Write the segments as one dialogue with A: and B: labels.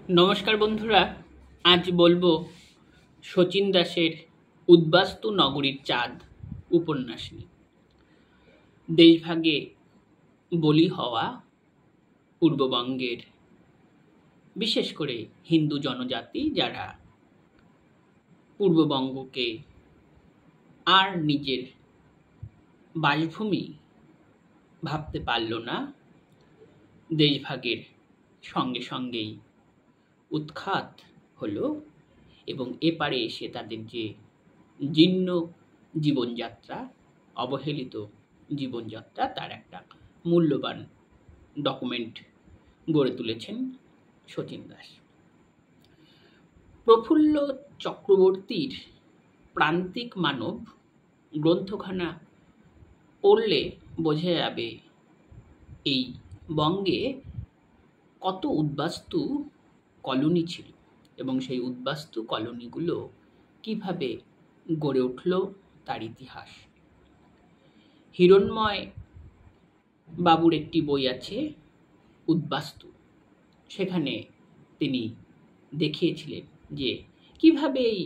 A: নমস্কার বন্ধুরা, আজ বলবো শচীন দাসের উদ্বাস্তু নগরীর চাঁদ উপন্যাস নিয়ে। দেশভাগে বলি হওয়া পূর্ববঙ্গের বিশেষ করে হিন্দু জনজাতি, যারা পূর্ববঙ্গকে আর নিজের বাসভূমি ভাবতে পারল না, দেশভাগের সঙ্গে সঙ্গেই উৎখাত হলো এবং এপারে এসে তাদের যে জীর্ণ জীবনযাত্রা, অবহেলিত জীবনযাত্রা, তার একটা মূল্যবান ডকুমেন্ট গড়ে তুলেছেন শচীন দাস। প্রফুল্ল চক্রবর্তীর প্রান্তিক মানব গ্রন্থখানা পড়লে বোঝা যাবে এই বঙ্গে কত উদ্বাস্তু কলোনি ছিল এবং সেই উদ্বাস্তু কলোনিগুলো কিভাবে গড়ে উঠল তার ইতিহাস। হিরণ্ময় বাবুর একটি বই আছে, উদ্বাস্তু। সেখানে তিনি দেখিয়েছিলেন যে কিভাবে এই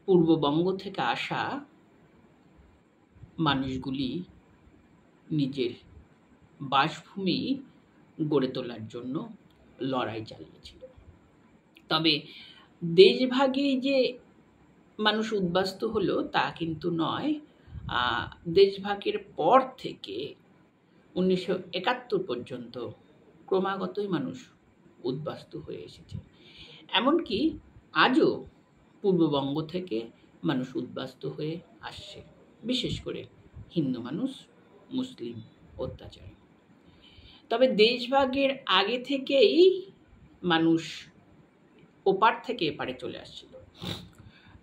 A: পূর্ববঙ্গ থেকে আসা মানুষগুলি নিজের বাসভূমি গড়ে তোলার জন্য লড়াই চালিয়েছিল। তবে দেশভাগেই যে মানুষ উদ্বাস্তু হলো তা কিন্তু নয়। দেশভাগের পর থেকে 1971 পর্যন্ত ক্রমাগতই মানুষ উদ্বাস্তু হয়ে এসেছে। এমনকি আজও পূর্ববঙ্গ থেকে মানুষ উদ্বাস্তু হয়ে আসছে, বিশেষ করে হিন্দু মানুষ, মুসলিম অত্যাচারে। তবে দেশভাগের আগে থেকেই মানুষ ওপার থেকে এপারে চলে আসছিল।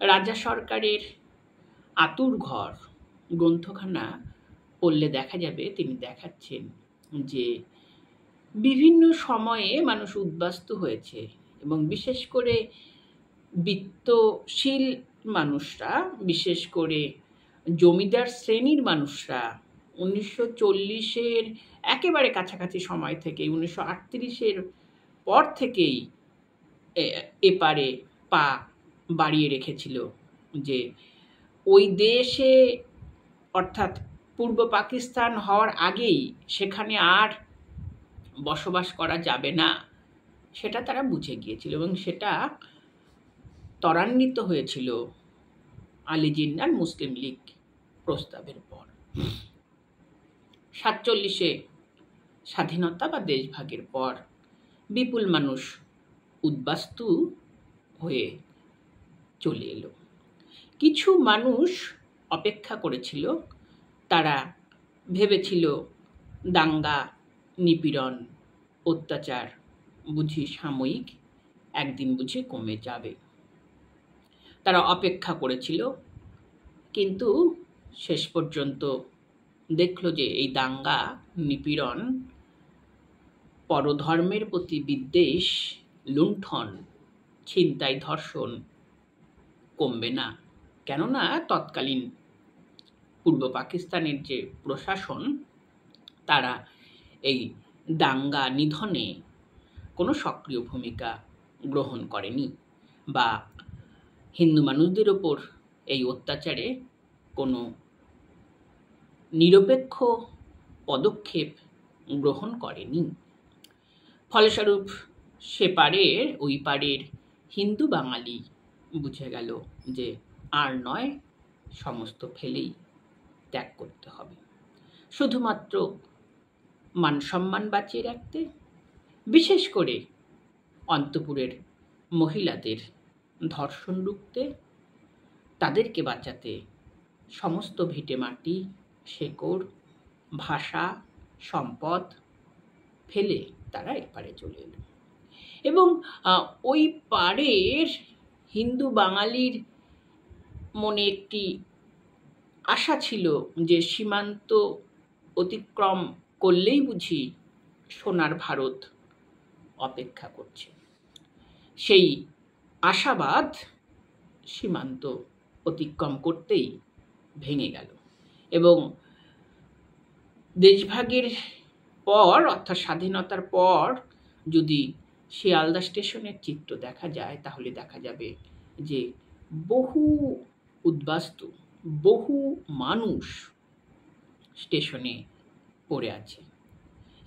A: রাজা সরকারের আতুর ঘর গ্রন্থখানা পড়লে দেখা যাবে তিনি দেখাচ্ছেন যে বিভিন্ন সময়ে মানুষ উদ্বাস্তু হয়েছে এবং বিশেষ করে বিত্তশীল মানুষরা, বিশেষ করে জমিদার শ্রেণীর মানুষরা 1940-এর একেবারে কাছাকাছি সময় থেকে 1938-এর পর থেকেই এপারে পা বাড়িয়ে রেখেছিল যে ওই দেশে, অর্থাৎ পূর্ব পাকিস্তান হওয়ার আগেই সেখানে আর বসবাস করা যাবে না, সেটা তারা বুঝে গিয়েছিল এবং সেটা ত্বরান্বিত হয়েছিল আলী জিন্নাহর মুসলিম লীগ প্রস্তাবের পর। 47-এ স্বাধীনতা বা দেশভাগের পর বিপুল মানুষ উদ্বাস্তু হয়ে চলে এলো। কিছু মানুষ অপেক্ষা করেছিল, তারা ভেবেছিল দাঙ্গা, নিপীড়ন, অত্যাচার বুঝি সাময়িক, একদিন বুঝি কমে যাবে। তারা অপেক্ষা করেছিল, কিন্তু শেষ পর্যন্ত দেখল যে এই দাঙ্গা, নিপীড়ন, পরধর্মের প্রতি বিদ্বেষ, লুণ্ঠন, ছিনতাই, ধর্ষণ কমবে না। কেননা তৎকালীন পূর্ব পাকিস্তানের যে প্রশাসন, তারা এই দাঙ্গা নিধনে কোনো সক্রিয় ভূমিকা গ্রহণ করেনি বা হিন্দু মানুষদের ওপর এই অত্যাচারে কোনো নিরপেক্ষ পদক্ষেপ গ্রহণ করেনি। ফলস্বরূপ সেপারের ওই পারের হিন্দু বাঙালি বুঝে গেল যে আর নয়, সমস্ত ফেলেই ত্যাগ করতে হবে, শুধুমাত্র মান সম্মান বাঁচিয়ে রাখতে, বিশেষ করে অন্তপুরের মহিলাদের ধর্ষণ রুখতে, তাদেরকে বাঁচাতে সমস্ত ভিটেমাটি, শেকড়, ভাষা, সম্পদ ফেলে তারা এপারে চলে এলো। এবং ওই পাড়ের হিন্দু বাঙালির মনে একটি আশা ছিল যে সীমান্ত অতিক্রম করলেই বুঝি সোনার ভারত অপেক্ষা করছে। সেই আশাবাদ সীমান্ত অতিক্রম করতেই ভেঙে গেল এবং দেশভাগের পর, অর্থাৎ স্বাধীনতার পর, যদি শিয়ালদা স্টেশনের চিত্র দেখা যায়, তাহলে দেখা যাবে যে বহু উদ্বাস্তু, বহু মানুষ স্টেশনে পড়ে আছে।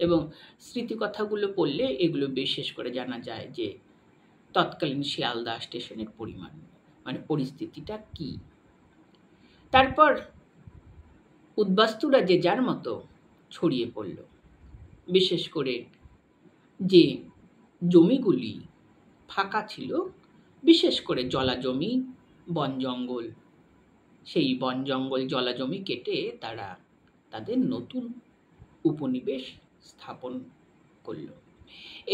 A: এবং স্মৃতিকথাগুলো পড়লে এগুলো বিশেষ করে জানা যায় যে তৎকালীন শিয়ালদা স্টেশনের পরিস্থিতিটা কি। তারপর উদ্বাস্তুরা যে যার মতো ছড়িয়ে পড়ল। বিশেষ করে যে জমিগুলি ফাঁকা ছিল, বিশেষ করে জলাজমি, বন জঙ্গল, সেই বন জঙ্গল জলাজমি কেটে তারা তাদের নতুন উপনিবেশ স্থাপন করল।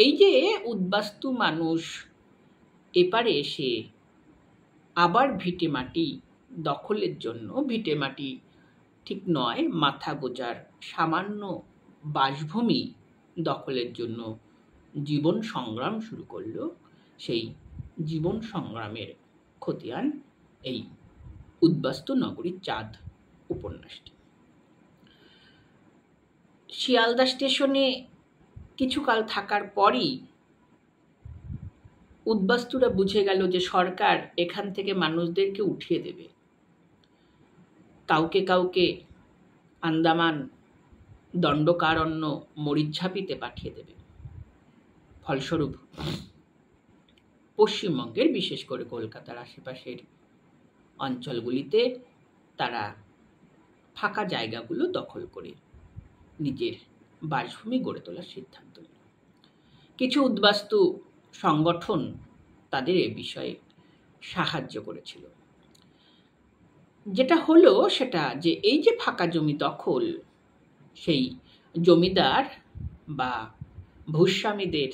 A: এই যে উদ্বাস্তু মানুষ এপারে এসে আবার ভিটেমাটি দখলের জন্য, ভিটেমাটি ঠিক নয়, মাথা গোজার সামান্য বাসভূমি দখলের জন্য জীবন সংগ্রাম শুরু করলো, সেই জীবন সংগ্রামের খতিয়ান এই উদ্বাস্তু নগরীর চাঁদ উপন্যাসটি। শিয়ালদা স্টেশনে কিছুকাল থাকার পরই উদ্বাস্তুরা বুঝে গেল যে সরকার এখান থেকে মানুষদেরকে উঠিয়ে দেবে, কাউকে কাউকে আন্দামান দণ্ডকারণ্য মরিচঝাপিতে পাঠিয়ে দেবে। ফলস্বরূপ পশ্চিমবঙ্গের, বিশেষ করে কলকাতার আশেপাশের অঞ্চলগুলিতে তারা ফাঁকা জায়গাগুলো দখল করে নিজের বাসভূমি গড়ে তোলার সিদ্ধান্ত নিল। কিছু উদ্বাস্তু সংগঠন তাদের এ বিষয়ে সাহায্য করেছিল। যেটা হলো সেটা যে এই যে ফাঁকা জমি দখল, সেই জমিদার বা ভূস্বামীদের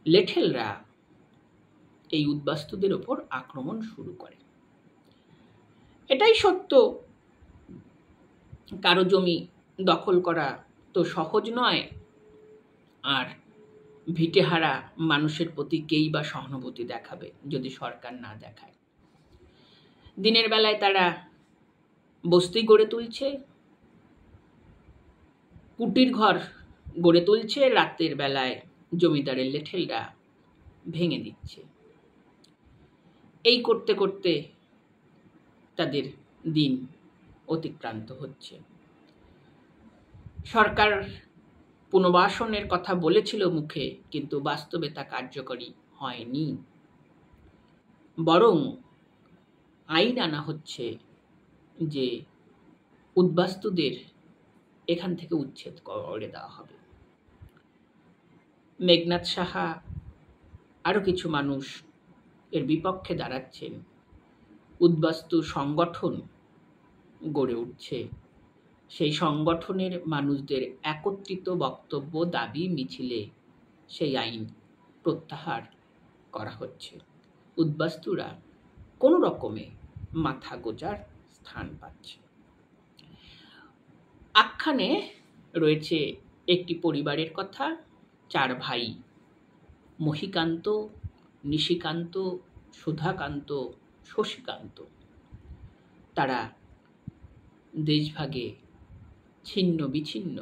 A: লেঠেলরা এই উদ্বাস্তুদের ওপর আক্রমণ শুরু করে। এটাই সত্য, কারো জমি দখল করা তো সহজ নয়, আর ভিটেহারা মানুষের প্রতি কেই বা সহানুভূতি দেখাবে যদি সরকার না দেখায়। দিনের বেলায় তারা বস্তি গড়ে তুলছে, কুটির ঘর গড়ে তুলছে, রাতের বেলায় জমিদারের লেঠেলরা ভেঙে দিচ্ছে। এই করতে করতে তাদের দিন অতিক্রান্ত হচ্ছে। সরকার পুনর্বাসনের কথা বলেছিল মুখে, কিন্তু বাস্তবে তা কার্যকরী হয়নি। বরং আইন আনা হচ্ছে যে উদ্বাস্তুদের এখান থেকে উচ্ছেদ করে দেওয়া হবে। মেঘনাদ সাহা আরও কিছু মানুষ এর বিপক্ষে দাঁড়াচ্ছেন। উদ্বাস্তু সংগঠন গড়ে উঠছে, সেই সংগঠনের মানুষদের একত্রিত বক্তব্য, দাবি, মিছিলে সেই আইন প্রত্যাহার করা হচ্ছে। উদ্বাস্তুরা কোনো রকমে মাথা গোজার স্থান পাচ্ছে। আখ্যানে রয়েছে একটি পরিবারের কথা, 4 ভাই, মহিকান্ত, নিশিকান্ত, সুধাকান্ত, শশীকান্ত। তারা দেশভাগে ছিন্ন বিচ্ছিন্ন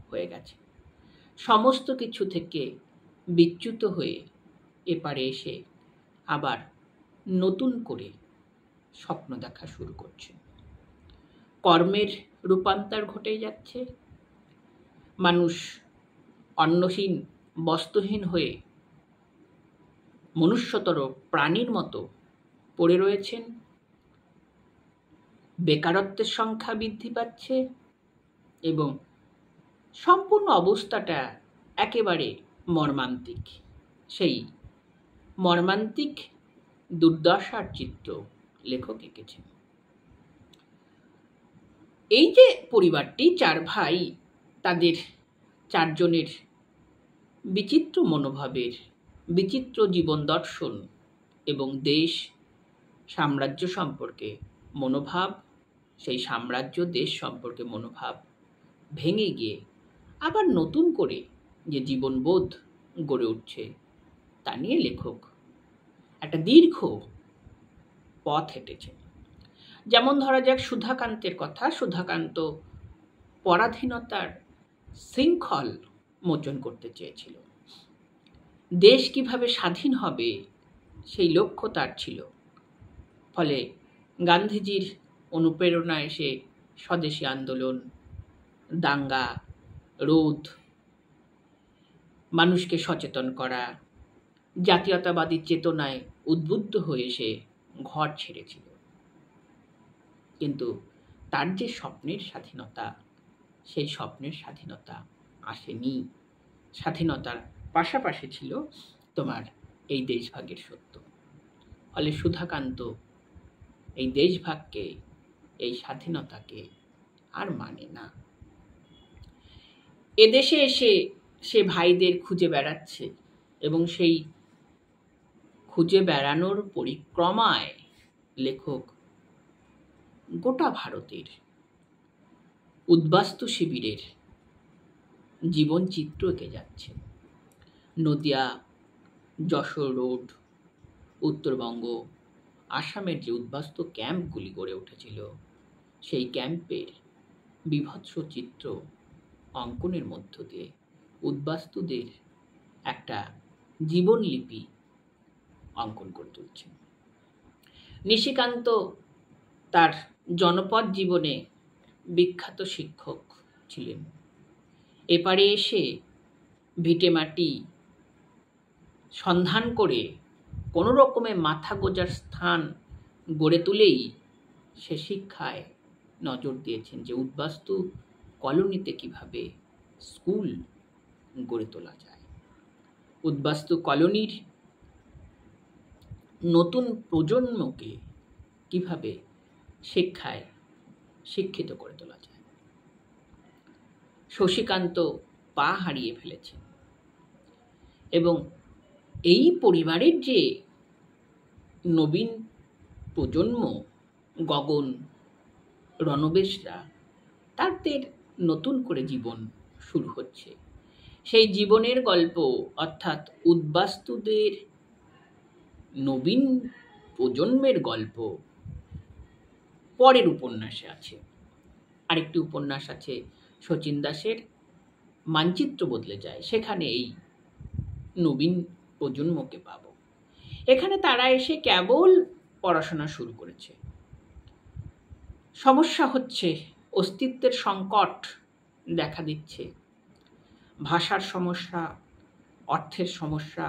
A: হয়ে গেছে। সমস্ত কিছু থেকে বিচ্যুত হয়ে এপারে এসে আবার নতুন করে স্বপ্ন দেখা শুরু করছে। কর্মের রূপান্তর ঘটে যাচ্ছে। মানুষ অন্নহীন, বস্ত্রহীন হয়ে মনুষ্যতর প্রাণীর মতো পড়ে রয়েছেন। বেকারত্বের সংখ্যা বৃদ্ধি পাচ্ছে এবং সম্পূর্ণ অবস্থাটা একেবারে মর্মান্তিক। সেই মর্মান্তিক দুর্দশার চিত্র লেখক এঁকেছেন। এই যে পরিবারটি, 4 ভাই, তাদের 4 জনের বিচিত্র মনোভাবের, বিচিত্র জীবন দর্শন এবং দেশ সাম্রাজ্য সম্পর্কে মনোভাব, সেই সাম্রাজ্য দেশ সম্পর্কে মনোভাব ভেঙে গিয়ে আবার নতুন করে যে জীবনবোধ গড়ে উঠছে, তা নিয়ে লেখক একটা দীর্ঘ পথ হেঁটেছেন। যেমন ধরা যাক সুধাকান্তের কথা। সুধাকান্ত পরাধীনতার শৃঙ্খল মোচন করতে চেয়েছিল। দেশ কিভাবে স্বাধীন হবে সেই লক্ষ্য তার ছিল। ফলে গান্ধীজির অনুপ্রেরণায় সে স্বদেশী আন্দোলন, দাঙ্গা, রোধ, মানুষকে সচেতন করা, জাতীয়তাবাদী চেতনায় উদ্বুদ্ধ হয়ে সে ঘর ছেড়েছিল। কিন্তু তার যে স্বপ্নের স্বাধীনতা, সেই স্বপ্নের স্বাধীনতা আসেনি। স্বাধীনতার পাশাপাশি ছিল তোমার এই দেশভাগের সত্য। ফলে সুধাকান্ত এই দেশভাগকে, এই স্বাধীনতাকে আর মানে না। এদেশে এসে সে ভাইদের খুঁজে বেড়াচ্ছে এবং সেই খুঁজে বেড়ানোর পরিক্রমায় লেখক গোটা ভারতের উদ্বাস্তু শিবিরের জীবনচিত্র এঁকে যাচ্ছে। নদিয়া, যশোর রোড, উত্তরবঙ্গ, আসামের যে উদ্বাস্তু ক্যাম্পগুলি গড়ে উঠেছিল, সেই ক্যাম্পের বীভৎস চিত্র অঙ্কনের মধ্য দিয়ে উদ্বাস্তুদের একটা জীবনলিপি অঙ্কন করে তুলছে। নিশিকান্ত তার জনপদ জীবনে বিখ্যাত শিক্ষক ছিলেন। এপারে এসে ভিটেমাটি সন্ধান করে কোনো রকমে মাথা গোঁজার স্থান গড়ে তুলেই সে শিক্ষায় নজর দিয়েছেন যে উদ্বাস্তু কলোনিতে কিভাবে স্কুল গড়ে তোলা যায়, উদ্বাস্তু কলোনির নতুন প্রজন্মকে কিভাবে শিক্ষায় শিক্ষিত করে তোলা যায়। শশীকান্ত পা হারিয়ে ফেলেছেন এবং এই পরিবারের যে নবীন প্রজন্ম, গগন, রণবেশরা, তাদের নতুন করে জীবন শুরু হচ্ছে। সেই জীবনের গল্প অর্থাৎ উদ্বাস্তুদের নবীন প্রজন্মের গল্প পরের উপন্যাসে আছে। আরেকটি উপন্যাস আছে শচীন দাসের মানচিত্র বদলে যায়, সেখানে এই নবীন প্রজন্মকে পাব। এখানে তারা এসে কেবল পড়াশোনা শুরু করেছে। সমস্যা হচ্ছে, অস্তিত্বের সংকট দেখা দিচ্ছে, ভাষার সমস্যা, অর্থের সমস্যা,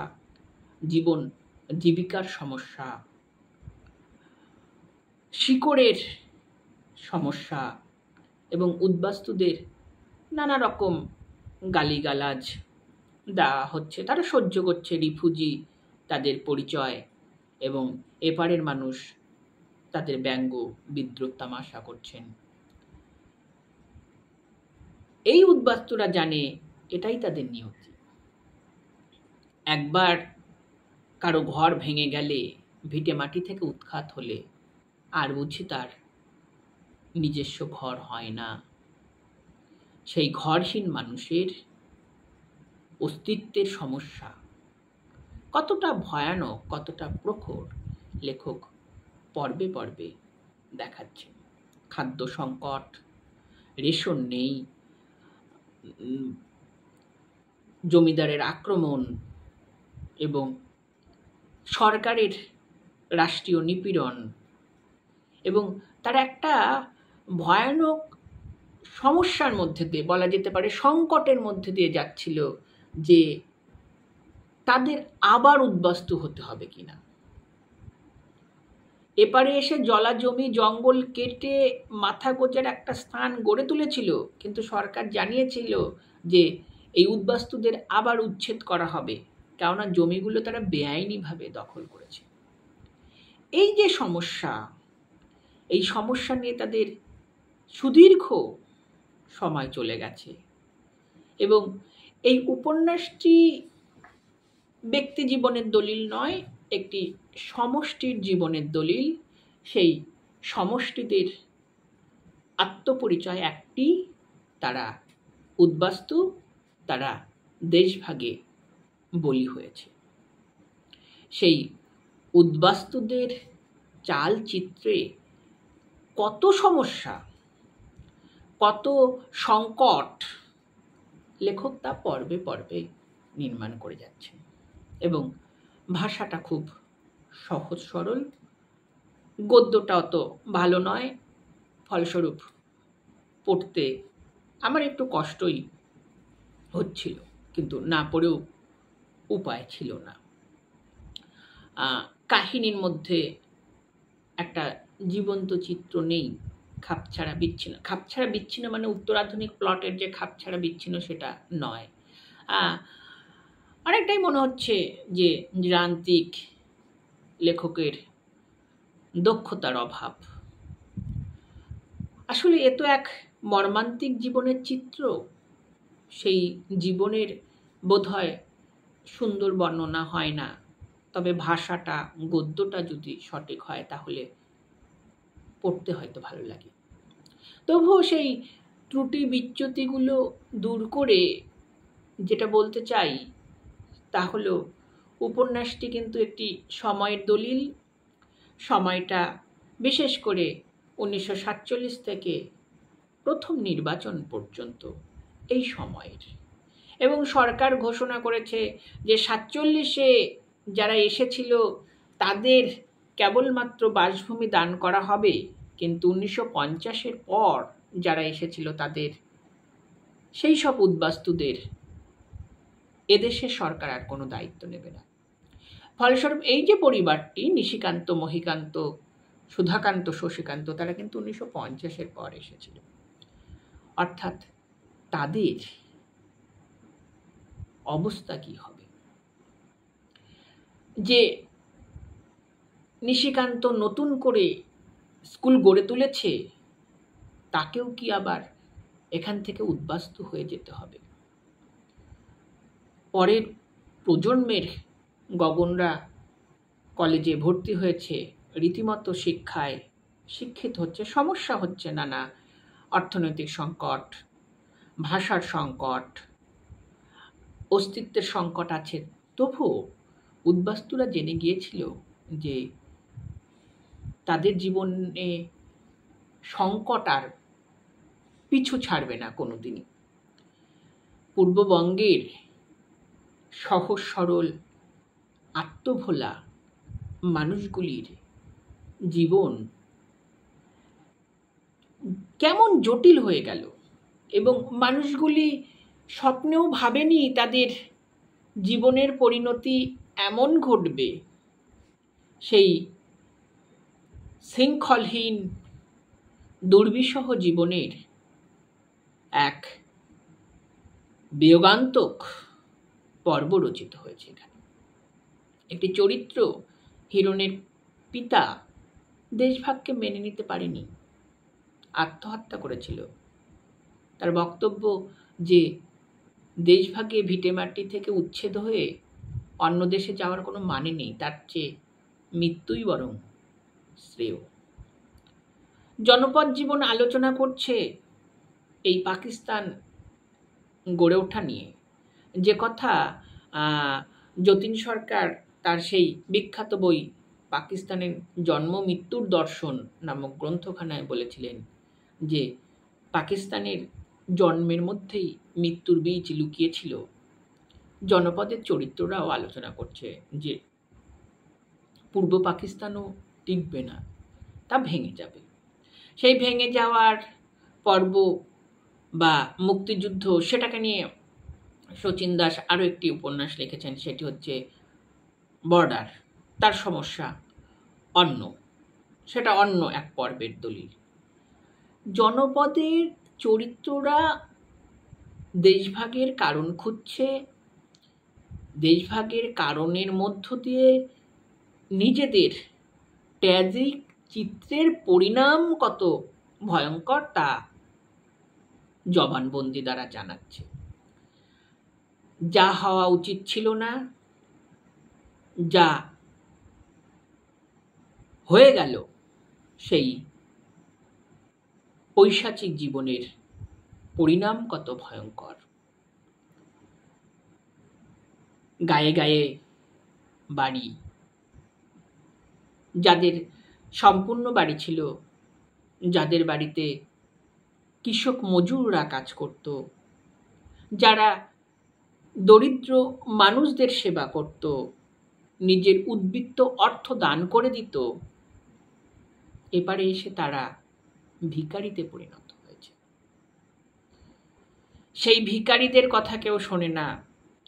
A: জীবিকার সমস্যা, শিকড়ের সমস্যা এবং উদ্বাস্তুদের নানা রকম গালিগালাজ দেওয়া হচ্ছে। তারা সহ্য করছে রিফিউজি তাদের পরিচয় এবং এপারের মানুষ তাদের ব্যঙ্গ বিদ্রুপ তামাশা করছেন। এই উদ্বাস্তুরা জানে এটাই তাদের নিয়তি। একবার কারো ঘর ভেঙে গেলে, ভিটে মাটি থেকে উৎখাত হলে আর বুঝি তার নিজস্ব ঘর হয় না। সেই ঘরহীন মানুষের অস্তিত্বের সমস্যা কতটা ভয়ানক, কতটা প্রখর লেখক পর্বে পর্বে দেখাচ্ছে। খাদ্য সংকট, রেশন নেই, জমিদারের আক্রমণ এবং সরকারের রাষ্ট্রীয় নিপীড়ন, এবং তারা একটা ভয়ানক সমস্যার মধ্যে দিয়ে, বলা যেতে পারে সংকটের মধ্যে দিয়ে যাচ্ছিল যে তাদের আবার উদ্বাস্তু হতে হবে কিনা। এপারে এসে জলা জমি জঙ্গল কেটে মাথা গোঁজার একটা স্থান গড়ে তুলেছিল, কিন্তু সরকার জানিয়েছিল যে এই উদ্বাস্তুদের আবার উচ্ছেদ করা হবে, কেননা জমিগুলো তারা বেআইনিভাবে দখল করেছে। এই যে সমস্যা, এই সমস্যা নিয়ে তাদের সুদীর্ঘ সময় চলে গেছে এবং এই উপন্যাসটি ব্যক্তি জীবনের দলিল নয়, একটি সমষ্টির জীবনের দলিল। সেই সমষ্টিদের আত্মপরিচয় একটি, তারা উদ্বাস্তু, তারা দেশভাগে বলি হয়েছে। সেই উদ্বাস্তুদের চালচিত্রে কত সমস্যা, কত সংকট লেখক তা পর্বে পর্বে নির্মাণ করে যাচ্ছেন। এবং ভাষাটা খুব সহজ সরল, গদ্যটা অত ভালো নয়, ফলস্বরূপ পড়তে আমার একটু কষ্টই হচ্ছিল, কিন্তু না পড়েও উপায় ছিল না। কাহিনীর মধ্যে একটা জীবন্ত চিত্র নেই, খাপছাড়া বিচ্ছিন্ন। খাপছাড়া বিচ্ছিন্ন মানে উত্তরাধুনিক প্লটের যে খাপছাড়া বিচ্ছিন্ন সেটা নয়। অনেকটাই মনে হচ্ছে যে যান্ত্রিক লেখকের দক্ষতার অভাব। আসলে এ তো এক মর্মান্তিক জীবনের চিত্র, সেই জীবনের বোধহয় সুন্দর বর্ণনা হয় না, তবে ভাষাটা, গদ্যটা যদি সঠিক হয় তাহলে পড়তে হয়তো ভালো লাগে। তবুও সেই ত্রুটি বিচ্যুতিগুলো দূর করে যেটা বলতে চাই তা হলো, উপন্যাসটি কিন্তু একটি সময়ের দলিল। সময়টা বিশেষ করে 1947 থেকে প্রথম নির্বাচন পর্যন্ত এই সময়ের, এবং সরকার ঘোষণা করেছে যে 47-এ যারা এসেছিল তাদের কেবলমাত্র বাসভূমি দান করা হবে, কিন্তু 1950-এর পর যারা এসেছিল তাদের, সেই সব উদ্বাস্তুদের এদেশের সরকার আর কোনো দায়িত্ব নেবে না। ফলস্বরূপ এই যে পরিবারটি, নিশিকান্ত, মহিকান্ত, সুধাকান্ত, শশীকান্ত, তারা কিন্তু 1950-এর পর এসেছিল। অর্থাৎ তাদের অবস্থা কি হবে? যে নিশিকান্ত নতুন করে স্কুল গড়ে তুলেছে, তাকেও কি আবার এখান থেকে উদ্বাস্তু হয়ে যেতে হবে? পরের প্রজন্মের গগনরা কলেজে ভর্তি হয়েছে, রীতিমতো শিক্ষায় শিক্ষিত হচ্ছে, সমস্যা হচ্ছে নানা, অর্থনৈতিক সংকট, ভাষার সংকট, অস্তিত্বের সংকট আছে, তবুও উদ্বাস্তুরা জেনে গিয়েছিল যে তাদের জীবনে সংকট আর পিছু ছাড়বে না কোনোদিনই। পূর্ববঙ্গের সহজ সরল আত্মভোলা মানুষগুলির জীবন কেমন জটিল হয়ে গেল, এবং মানুষগুলি স্বপ্নেও ভাবেনি তাদের জীবনের পরিণতি এমন ঘটবে। সেই শৃঙ্খলহীন দুর্বিষহ জীবনের এক বিয়োগান্তক পর্ব রচিত হয়েছে এখানে। একটি চরিত্র, হিরণের পিতা, দেশভাগকে মেনে নিতে পারেনি, আত্মহত্যা করেছিল। তার বক্তব্য যে দেশভাগে ভিটেমাটি থেকে উচ্ছেদ হয়ে অন্য দেশে যাওয়ার কোনো মানে নেই, তার চেয়ে মৃত্যুই বরং শ্রেয়। জনপদ জীবন আলোচনা করছে এই পাকিস্তান গড়ে ওঠা নিয়ে, যে কথা যতীন সরকার তার সেই বিখ্যাত বই পাকিস্তানের জন্ম মৃত্যুর দর্শন নামক গ্রন্থখানায় বলেছিলেন, যে পাকিস্তানের জন্মের মধ্যেই মৃত্যুর বীজ লুকিয়েছিল। জনপদের চরিত্ররাও আলোচনা করছে যে পূর্ব পাকিস্তানও টিকবে না, তা ভেঙে যাবে। সেই ভেঙে যাওয়ার পর্ব বা মুক্তিযুদ্ধ, সেটাকে নিয়ে শচীন দাস আরও একটি উপন্যাস লিখেছেন, সেটি হচ্ছে বর্ডার। তার সমস্যা অন্য, সেটা অন্য এক পর্বের দলিল। জনপদের চরিত্ররা দেশভাগের কারণ খুঁজছে, দেশভাগের কারণের মধ্য দিয়ে নিজেদের ট্র্যাজিক চিত্রের পরিণাম কত ভয়ঙ্কর তা জবানবন্দি দ্বারা জানাচ্ছে। যা হওয়া উচিত ছিল না, যা হয়ে গেল, সেই পৈশাচিক জীবনের পরিণাম কত ভয়ঙ্কর। গায়ে গায়ে বাড়ি, যাদের সম্পূর্ণ বাড়ি ছিল, যাদের বাড়িতে কৃষক মজুররা কাজ করত, যারা দরিদ্র মানুষদের সেবা করত, নিজের উদ্বৃত্ত অর্থ দান করে দিত, এবারে এসে তারা ভিখারিতে পরিণত হয়েছে। সেই ভিখারিদের কথা কেউ শোনে না।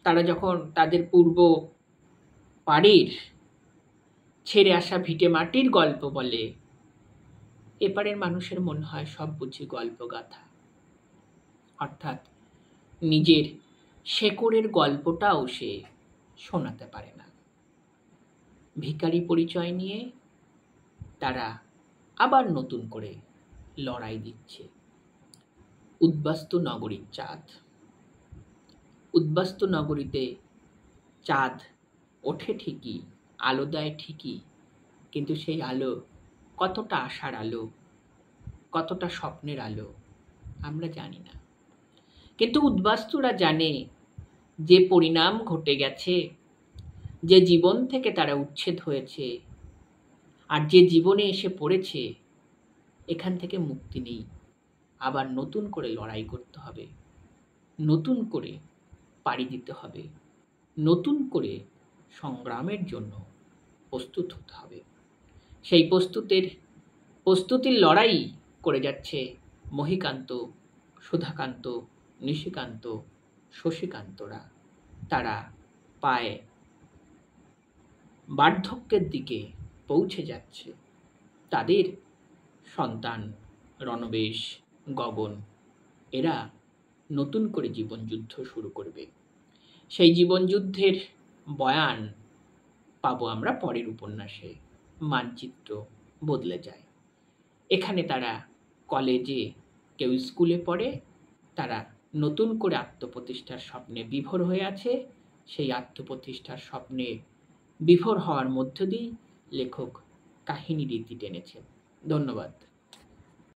A: তারা যখন তাদের পূর্ব বাড়ির ছেড়ে আসা ভিটে মাটির গল্প বলে, এপারের মানুষের মনে হয় সব বুঝি গল্প গাথা। অর্থাৎ নিজের শেকড়ের গল্পটাও সে শোনাতে পারে না। ভিখারি পরিচয় নিয়ে তারা আবার নতুন করে লড়াই দিচ্ছে। উদ্বাস্তু নগরীর চাঁদ। উদ্বাস্তু নগরীতে চাঁদ ওঠে ঠিকই, আলো দেয় ঠিকই, কিন্তু সেই আলো কতটা আশার আলো, কতটা স্বপ্নের আলো আমরা জানি না। কিন্তু উদ্বাস্তুরা জানে যে পরিণাম ঘটে গেছে, যে জীবন থেকে তারা উচ্ছেদ হয়েছে, আর যে জীবনে এসে পড়েছে, এখান থেকে মুক্তি নেই। আবার নতুন করে লড়াই করতে হবে, নতুন করে পাড়ি দিতে হবে, নতুন করে সংগ্রামের জন্য প্রস্তুত হতে হবে। সেই প্রস্তুতির লড়াই করে যাচ্ছে মহিকান্ত, সুধাকান্ত, নিশিকান্ত, শশীকান্তরা। তারা পায় বার্ধক্যের দিকে পৌঁছে যাচ্ছে। তাদের সন্তান রণবেশ, গগন, এরা নতুন করে জীবনযুদ্ধ শুরু করবে। সেই জীবনযুদ্ধের বয়ান পাবো আমরা পরের উপন্যাসে, মানচিত্র বদলে যায়। এখানে তারা কলেজে, কেউ স্কুলে পড়ে, তারা নতুন করে আত্মপ্রতিষ্ঠার স্বপ্নে বিভোর হয়ে আছে। সেই আত্মপ্রতিষ্ঠার স্বপ্নে বিভোর হওয়ার মধ্য দিয়েই লেখক কাহিনী রীতি টেনেছেন। ধন্যবাদ।